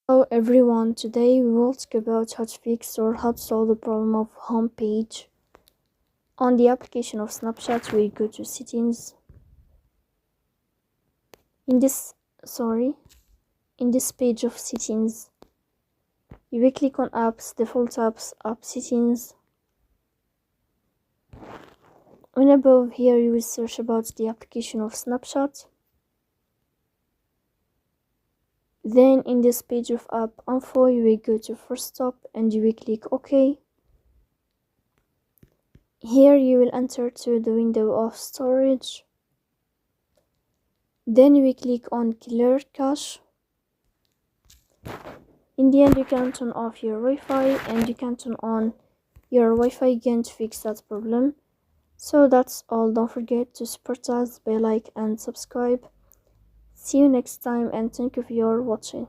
Hello everyone, today we will talk about how to fix or how to solve the problem of home page. On the application of Snapchat, we go to settings. In this page of settings, you will click on apps, default apps, app settings. When above here, you will search about the application of Snapchat. Then in this page of app info, you will go to first stop and you will click OK. Here you will enter to the window of storage. Then you will click on clear cache. In the end, you can turn off your Wi-Fi and you can turn on your Wi-Fi again to fix that problem. So that's all. Don't forget to support us by like and subscribe. See you next time and thank you for your watching.